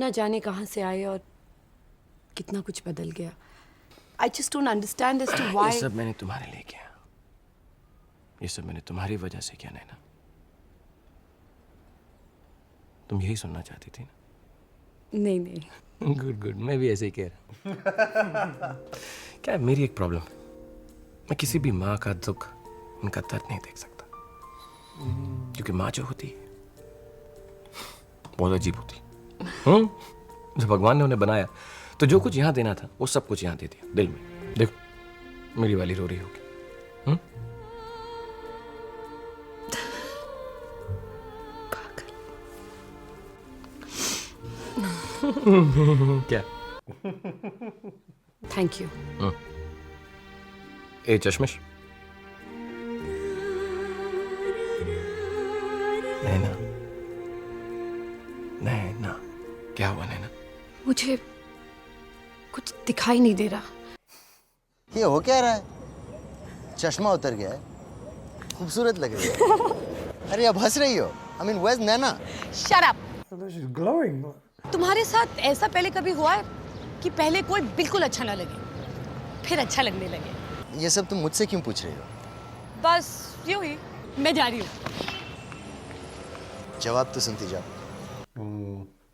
न जाने कहाँ से आए और कितना कुछ बदल गया। I just don't understand as to why. ये सब मैंने तुम्हारे लिए किया, ये सब मैंने तुम्हारी वजह से किया नैना। तुम यही सुनना चाहती थी ना? नहीं नहीं। गुड गुड, मैं भी ऐसे ही कह रहा हूँ। क्या है, मेरी एक प्रॉब्लम, मैं किसी भी माँ का दुख, उनका दर्द नहीं देख सकता, क्योंकि माँ जो होती है बहुत अजीब होती। जब भगवान ने उन्हें बनाया तो जो कुछ यहाँ देना था वो सब कुछ यहाँ दे दिया, दिल में। देखो मेरी वाली रो रही होगी। क्या? Thank you. ए चश्मिश, नैना, नैना, क्या हुआ नैना? मुझे कुछ दिखाई नहीं दे रहा। ये हो क्या रहा है? चश्मा उतर गया है, खूबसूरत लग रही है। अरे अब हंस रही हो? I mean, where's Nana? Shut up! She's glowing. तुम्हारे साथ ऐसा पहले कभी हुआ है कि पहले कोई बिल्कुल अच्छा ना लगे, फिर अच्छा लगने लगे? ये सब तुम मुझसे क्यों पूछ रही हो? बस यूं ही। मैं जा रही हूँ। जवाब तो सुनती जाओ।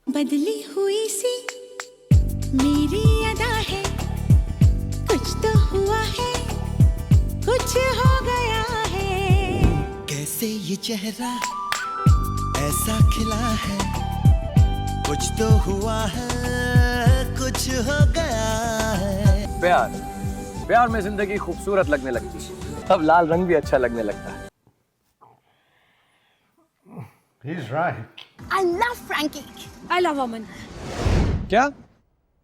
बदली हुई सी मेरी अदा है, कुछ तो हुआ है, कुछ हो गया है। कैसे ये चेहरा ऐसा खिला है, कुछ तो हुआ है, कुछ हो गया है। प्यार, प्यार में जिंदगी खूबसूरत लगने लगती है, अब लाल रंग भी अच्छा लगने लगता है। He's right. I love Frankie. I love Aman. क्या?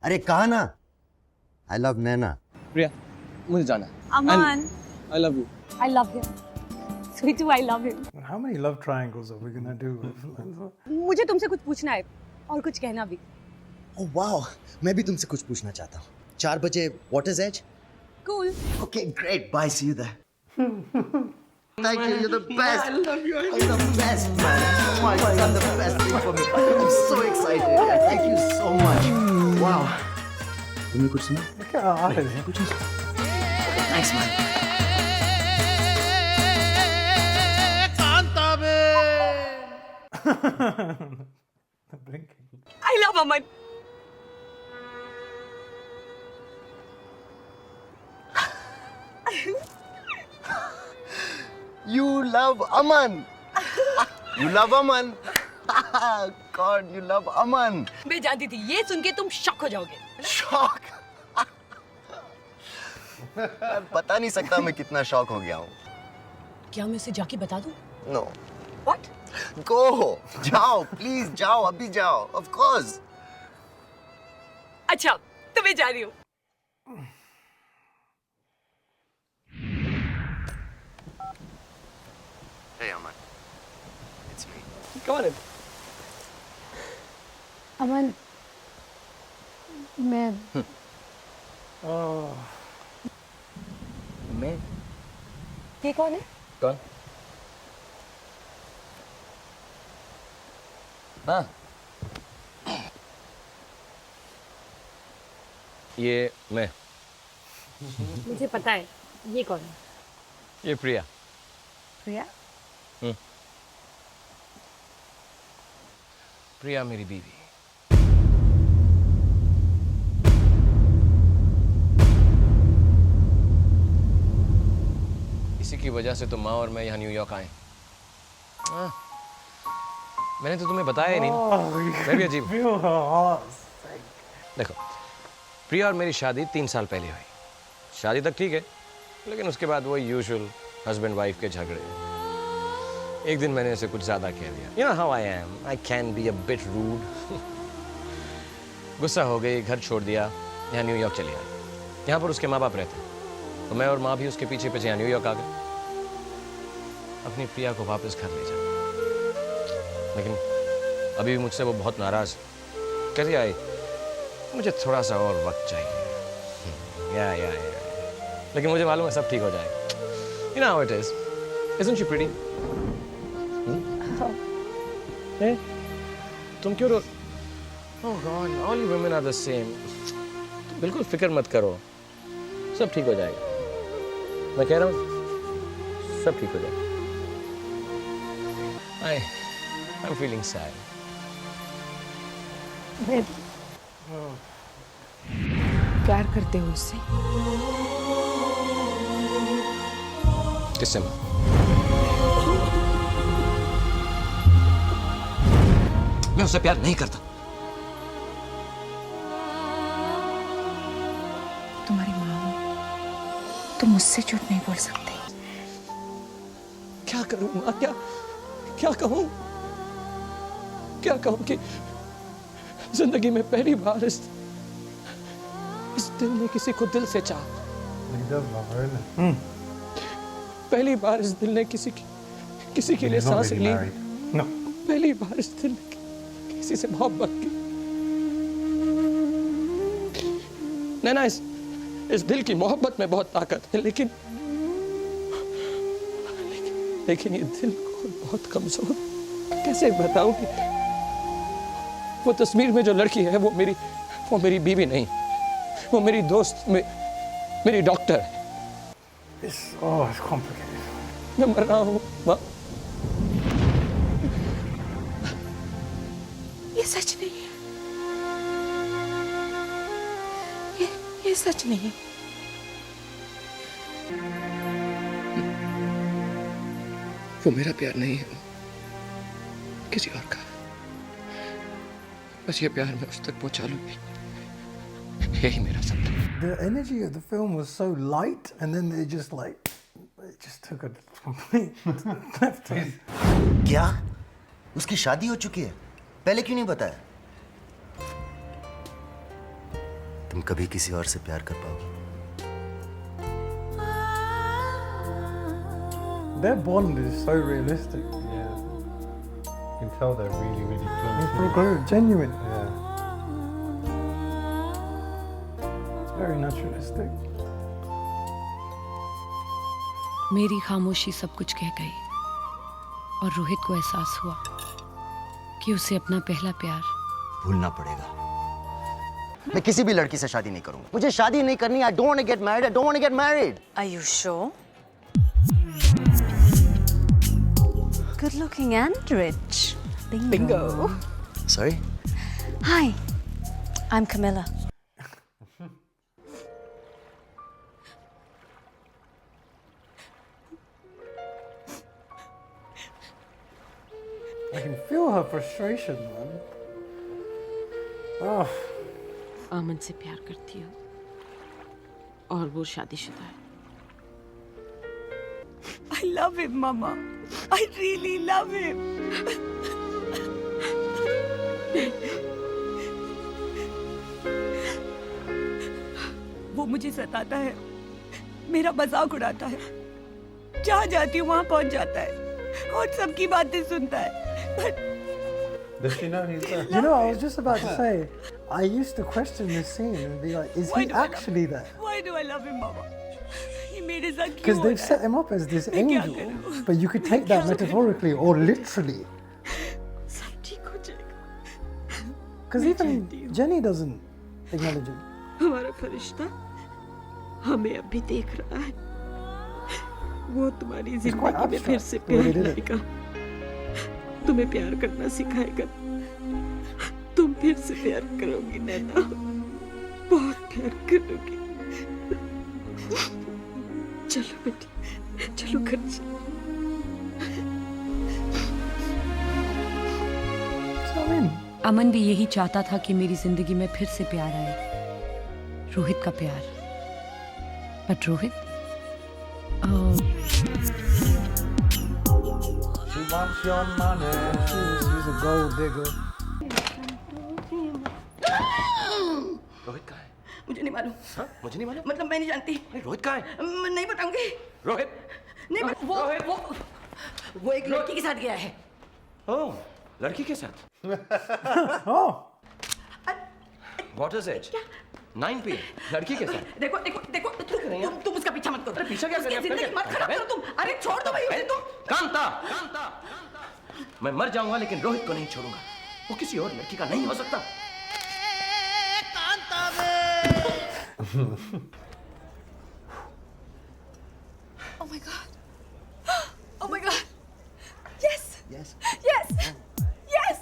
अरे कहा ना, I love Nana. प्रिया, मुझे जाना है। Aman. I love you. I love him. Sweetu, I love him. How many love triangles are we gonna do? मुझे तुमसे कुछ पूछना है और कुछ कहना भी। Oh wow, मैं भी तुमसे कुछ पूछना चाहता हूँ। 4 बजे Water's Edge? Cool. Okay, great. Bye. See you there. Thank you. You're the best. I love you. You're the best, man. Oh, you've done the best thing for me. I'm so excited. Yeah, thank you so much. Wow. तुमने कुछ सुना? Look at our eyes. कुछ नहीं सुना? Thanks, man. Blinking. I love Aman. You love Aman. You love Aman. God, you love Aman. मैं जानती थी ये सुन के तुम शॉक हो जाओगे। शॉक। मैं बता नहीं सकता मैं कितना शॉक हो गया हूँ। क्या मैं उसे जाके बता दूं? No. What? Go. जाओ, please जाओ, अभी जाओ. Of course. अच्छा, तो मैं जा रही हूँ। Hey, Aman. It's me. Come on in. अमन, मैं Oh. मैं? ये कौन है? कौन? हाँ, ये मैं। मुझे पता है ये कौन है। ये प्रिया। प्रिया? प्रिया मेरी बीवी। इसी की वजह से तो माँ और मैं यहाँ न्यूयॉर्क आए। हाँ, मैंने तो तुम्हें बताया ही नहीं। मैं भी अजीब। Feel her heart. देखो, प्रिया और मेरी शादी 3 साल पहले हुई। शादी तक ठीक है, लेकिन उसके बाद वो यूजुअल हस्बैंड वाइफ के झगड़े। एक दिन मैंने इसे कुछ ज्यादा कह दिया। You know how I am. I can be a bit rude. गुस्सा हो गई, घर छोड़ दिया, यहाँ न्यूयॉर्क चली आई। यहाँ पर उसके माँ बाप रहते, तो मैं और माँ भी उसके पीछे पीछे यहाँ न्यूयॉर्क आ गए। अपनी प्रिया को वापस घर ले जा। लेकिन अभी भी मुझसे वो बहुत नाराज है। कहती आई, मुझे थोड़ा सा और वक्त चाहिए। या लेकिन मुझे मालूम है सब ठीक हो जाएगा। You know how it is. Isn't she pretty? तुम क्यों रो? Oh God, all women are the same. बिल्कुल फिक्र मत करो, सब ठीक हो जाएगा। मैं कह रहा हूँ सब ठीक हो जाएगा। I'm feeling sad. मैं प्यार करते हो उससे? किससे? मैं उससे प्यार नहीं करता। तुम्हारी माँ हो, तुम मुझसे झूठ नहीं बोल सकते। क्या करूं माँ? क्या कहूं? क्या कहूं कि जिंदगी में पहली बार इस दिल ने किसी को दिल से चाहा। He does love her, isn't he? पहली बार इस दिल ने किसी के लिए He's not सांस really ली। married. No. पहली बार इस दिल ने किसी से मोहब्बत की। नैना, इस दिल की मोहब्बत में बहुत ताकत है, लेकिन ये दिल बहुत कमजोर। कैसे बताऊं कि वो तस्वीर में जो लड़की है वो मेरी बीवी नहीं, वो मेरी दोस्त, मेरी डॉक्टर है। It's complicated. मैं मर रहा हूँ माँ। ये सच नहीं है। ये सच नहीं है। वो मेरा प्यार नहीं है, किसी और का। बस ये प्यार मैं उस तक पहुंचा लूंगी, यही मेरा सपना है। The energy of the film was so light, and then it just took a complete left turn. क्या? उसकी शादी हो चुकी है? पहले क्यों नहीं बताया? तुम कभी किसी और से प्यार कर पाओगे? Their bond is so realistic. Yeah. You can tell they're really, really It's close. real genuine. Yeah. It's very naturalistic. मेरी खामोशी सब कुछ कह गई और रोहित को एहसास हुआ कि उसे अपना पहला प्यार भूलना पड़ेगा। मैं किसी भी लड़की से शादी नहीं करूंगा। मुझे शादी नहीं करनी। I don't want to get married. I don't want to get married. Are you sure? Good looking and rich. Bingo. Sorry? Hi, I'm Camilla. I can feel her frustration, man. Oh, अमन से प्यार करती हो और वो शादीशुदा है। I love him, Mama. I really love him. वो मुझे सताता है, मेरा मजाक उड़ाता है, जहाँ जाती हूँ वहाँ पहुँच जाता है और सबकी बातें सुनता है। Does she know he's there? you know, I was just about to say, I used to question this scene and be like, is Why he do I love actually there? Why do I love him, Mama? ये मेरे साथ क्यों Because हो they've रहा set है? him up as this मैं क्या angel, करूं? but you could take that metaphorically or literally. सब ठीक हो जाएगा। Because even Jenny doesn't acknowledge him. हमारा फरिश्ता हमें अभी देख रहा है। वो तुम्हारी quite जिंदगी में फिर से abstract, the way प्यार they did it. लाएगा, तुम्हें प्यार करना सिखाएगा। तुम फिर से प्यार करोगी नैना, बहुत प्यार करोगी। चलो बेटी, चलो घर चलो। So, I mean, अमन भी यही चाहता था कि मेरी जिंदगी में फिर से प्यार आए, रोहित का प्यार। But Rohit She wants your money. she's a gold digger. Rohit कहाँ है? मुझे नहीं मालूम। हाँ? मुझे नहीं मालूम। मतलब मैं नहीं जानती। नहीं, रोहित कहाँ है? मैं नहीं बताऊंगी। रोहित? नहीं वो एक लड़की के साथ गया है। ओह, लड़की के साथ? Oh, What is it? 9 PM. लड़की के साथ? देखो देखो देखो तुम उसका पीछा मत करो। अरे पीछा क्या करें? उसकी जिंदगी मत खराब करो तुम। अरे छोड़ दो भाई उसे तुम। कांता, मैं मर जाऊंगा लेकिन रोहित को नहीं छोड़ूंगा। वो किसी और लड़की का नहीं हो सकता। Oh my god. Oh my god. Yes. Yes. Yes. Yes.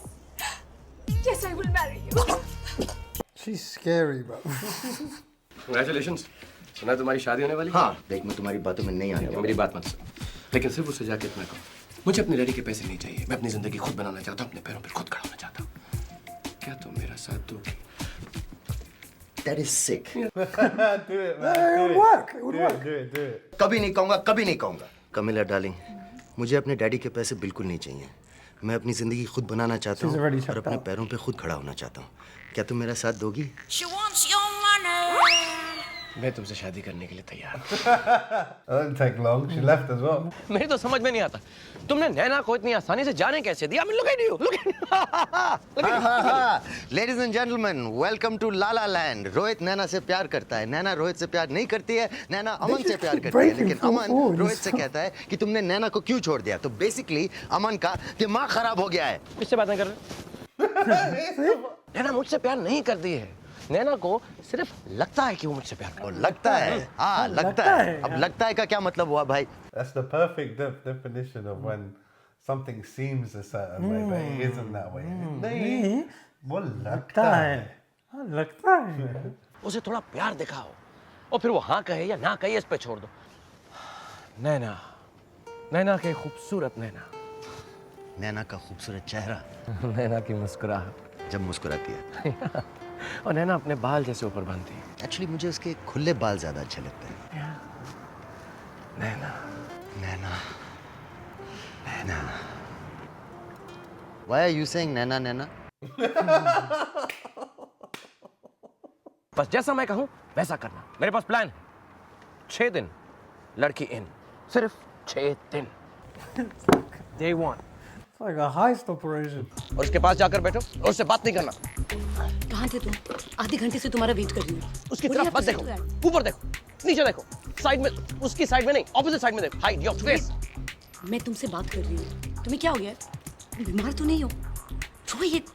Yes, I will marry you. She's scary, bro. Congratulations. सुना तुम्हारी शादी होने वाली? हाँ, देख मैं तुम्हारी बातों में नहीं आने वाला। मेरी बात मत सुन, लेकिन सिर्फ उससे जाके इतना कहो, मुझे अपने डैडी के पैसे नहीं चाहिए, मैं अपनी जिंदगी खुद बनाना चाहता हूँ, अपने पैरों पर खुद खड़ा होना चाहता हूँ। क्या तुम मेरा साथ दोगी? That is sick. Do it, man. It would work. It would work. Do it. कभी नहीं कहूँगा, कभी नहीं कहूँगा। कमिला डार्लिंग, मुझे अपने डैडी के पैसे बिल्कुल नहीं चाहिए। मैं अपनी जिंदगी खुद बनाना चाहता She's हूँ already और checked अपने out. पैरों पे खुद खड़ा होना चाहता हूँ। क्या तुम मेरा साथ दोगी? मैं तुमसे शादी करने के लिए तैयार हूँ। That didn't take long. She left as well. मेरी तो समझ में नहीं आता, तुमने नैना को इतनी आसानी से जाने कैसे दिया? I mean, look at you, look at you. Ladies and gentlemen, welcome to La La Land. Rohit नैना से प्यार करता है, नैना रोहित से प्यार नहीं करती है, नैना अमन से प्यार करती है, लेकिन अमन रोहित से कहता है कि तुमने नैना को क्यों छोड़ दिया? तो बेसिकली अमन का दिमाग खराब हो गया है। किससे बात नहीं कर रहे? नैना मुझसे प्यार नहीं करती है, नैना को सिर्फ लगता है कि वो मुझसे प्यार करती और लगता है, हाँ लगता है। अब लगता है का क्या मतलब हुआ भाई? That's the perfect definition of when something seems a certain way, but it isn't that way. नहीं, वो लगता है. हाँ, लगता है। है। उसे थोड़ा प्यार दिखाओ और फिर वो हाँ कहे या ना कहे इस पे छोड़ दो। नैना, नैना के खूबसूरत नैना, नैना का खूबसूरत चेहरा नैना की मुस्कुराहट, जब मुस्कुराती है। और नैना अपने बाल जैसे ऊपर बांधती है। एक्चुअली मुझे उसके खुले बाल ज्यादा अच्छे लगते हैं। नैना, नैना, नैना। Why are you saying नैना नैना? बस जैसा मैं कहूँ वैसा करना। मेरे पास प्लान है। 6 दिन लड़की इन, सिर्फ 6 दिन। Day 1। It's like a heist operation. और उसके पास जाकर बैठो और उससे बात नहीं करना। कहाँ थे तुम? आधे घंटे से तुम्हारा वेट कर रही हूँ। उसकी तरफ मत देखो, ऊपर देखो, नीचे देखो, साइड में, उसकी साइड में नहीं, ऑपोजिट साइड में देखो। Hide your face. मैं तुमसे बात कर रही हूँ। तुम्हें क्या हो गया? तुम बीमार तो नहीं हो? रोहित,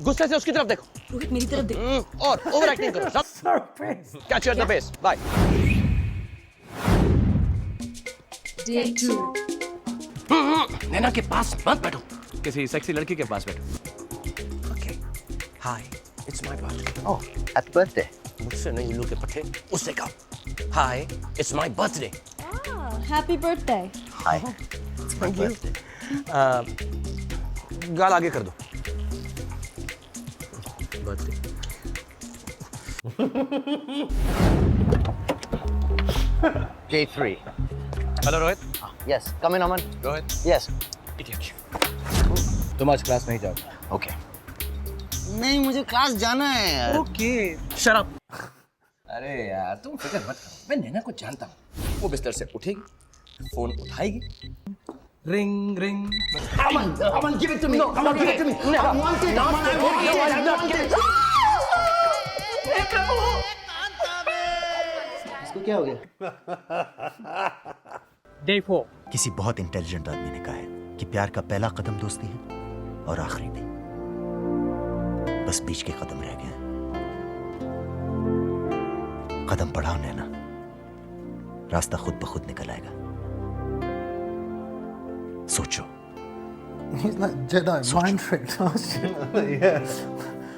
गुस्से से उसकी तरफ देखो। रोहित मेरी तरफ देखो। और ओवर एक्टिंग करो। So pissed. Catch at the base. Bye. Day 2. Naina के पास मत बैठो, किसी सेक्सी लड़की के पास बैठो। Okay, hi, it's my birthday. Oh, happy birthday. मुझसे नहीं लू के पट्टे, उससे कहो। Hi, it's my birthday. Happy birthday. Hi. It's my birthday. गाल आगे कर दो। Birthday. Day 3. Hello Rohit. Yes. Come in, Aman. Rohit. Yes. Idiot. तुम आज क्लास नहीं जाओगे। Okay. नहीं मुझे क्लास जाना है यार। ओके, शराब। अरे यार तुम फिक्र मत करो, मैं नैना को जानता हूँ। वो बिस्तर से उठेगी, फोन उठाएगी, ring ring. Aman, give it to me. Aman, give it to me. I want it. Aman, I want it. I want it. इसको क्या हो गया? Day 4। किसी बहुत इंटेलिजेंट आदमी ने कहा है कि प्यार का पहला कदम दोस्ती है और आखिरी भी। बस बीच के कदम रह गए हैं। कदम बढ़ाओ नैना, रास्ता खुद ब खुद निकल आएगा। सोचो। He's like Jedi mind tricked us.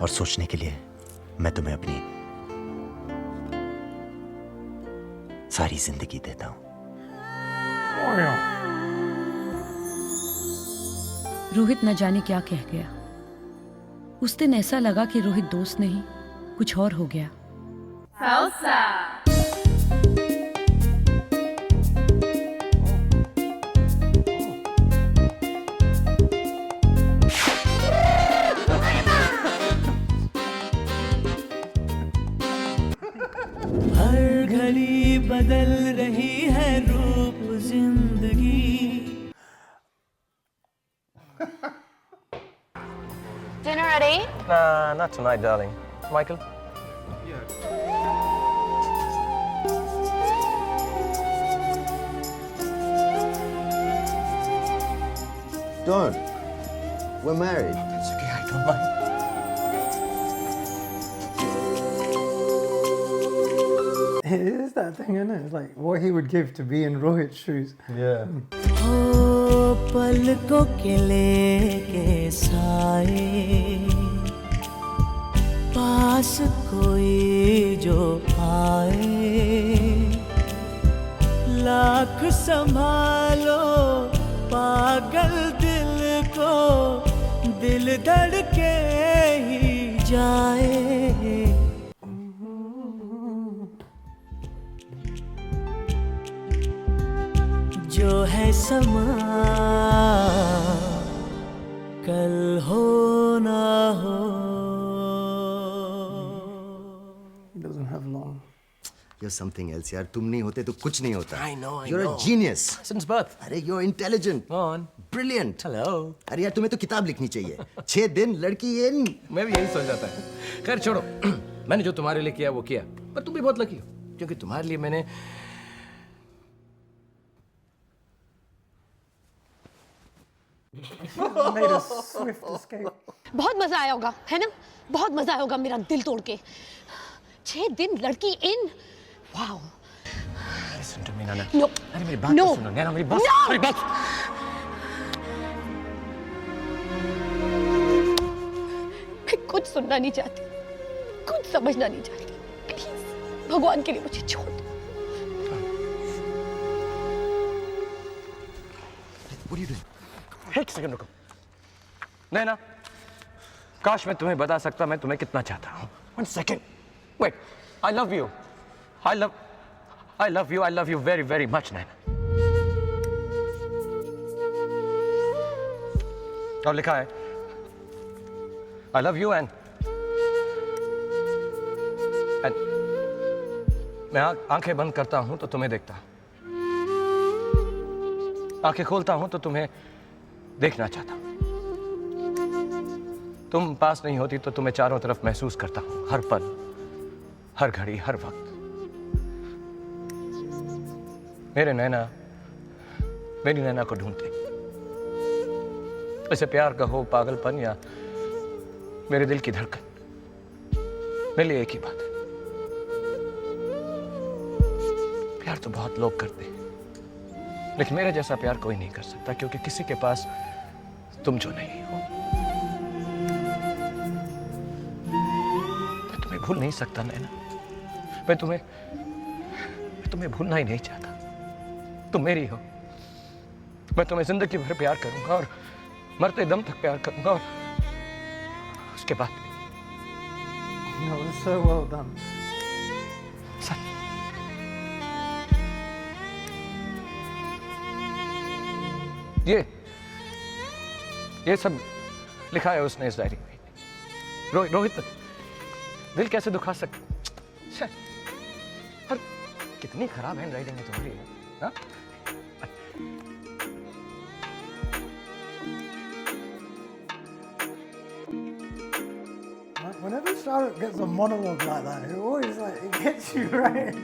और सोचने के लिए मैं तुम्हें अपनी सारी जिंदगी देता हूं। रोहित न जाने क्या कह गया। उस दिन ऐसा लगा कि रोहित दोस्त नहीं, कुछ और हो गया। हर घड़ी बदल रही है रूप जिंदगी। Dinner at 8? Nah, not tonight, darling. Michael? Don't. We're married. It's okay, I don't mind. It is that thing, isn't it? It's like what he would give to be in Rohit's shoes. Yeah. हो पलकों के लेके साए पास कोई जो आए लाख संभालो पागल दिल को दिल धड़के ही जाए जो है समा कल हो ना हो He doesn't have long. You're something else, यार. तुम नहीं होते तो कुछ नहीं होता. I know, I You're know. a genius. Since birth. अरे you're intelligent. Go on. Brilliant. Hello. अरे यार तुम्हें तो किताब लिखनी चाहिए. 6 दिन लड़की इन. मैं भी यही सोच जाता है. खैर छोड़ो. मैंने जो तुम्हारे लिए किया वो किया. पर तुम भी बहुत लकी हो क्योंकि तुम्हारे लिए मैंने Made a swift escape. बहुत मजा आया होगा, है ना? बहुत मजा आया होगा मेरा दिल तोड़ के. 6 दिन लड़की इन. Wow. Listen to me, Nana. No. अरे मेरी बात No. तो सुनो. नैना मेरी बात. No. मेरी बात. मैं कुछ सुनना नहीं चाहती, कुछ समझना नहीं चाहती. प्लीज भगवान के लिए मुझे छोड़ दो. What are you doing? एक सेकंड रुको. नैना, काश मैं तुम्हें बता सकता मैं तुम्हें कितना चाहता हूँ. One second. Wait. I love you. I love you. I love you very, very much, नैना. और लिखा है I love you and मैं आंखें बंद करता हूं तो तुम्हें देखता हूं. आंखें खोलता हूं तो तुम्हें देखना चाहता हूं. तुम पास नहीं होती तो तुम्हें चारों तरफ महसूस करता हूं. हर पल, हर घड़ी, हर वक्त. मेरी नैना को ढूंढते. इसे प्यार कहो, पागलपन या मेरे दिल की धड़कन, मेरे लिए एक ही बात है. प्यार तो बहुत लोग करते हैं लेकिन मेरे जैसा प्यार कोई नहीं कर सकता क्योंकि किसी के पास तुम जो नहीं हो. मैं तुम्हें भूल नहीं सकता नैना. मैं तुम्हें भूलना ही नहीं चाहता. तुम मेरी हो. मैं तुम्हें जिंदगी भर प्यार करूंगा और मरते दम तक प्यार करूंगा और उसके बाद No, it's so well done. ये सब लिखा है उसने इस डायरी में. रोहित दिल कैसे दुखा सकता. पर कितनी खराब हैंड राइटिंग है तुम्हारी. हाँ? Whenever Charlotte gets a monologue like that, it always it gets you right.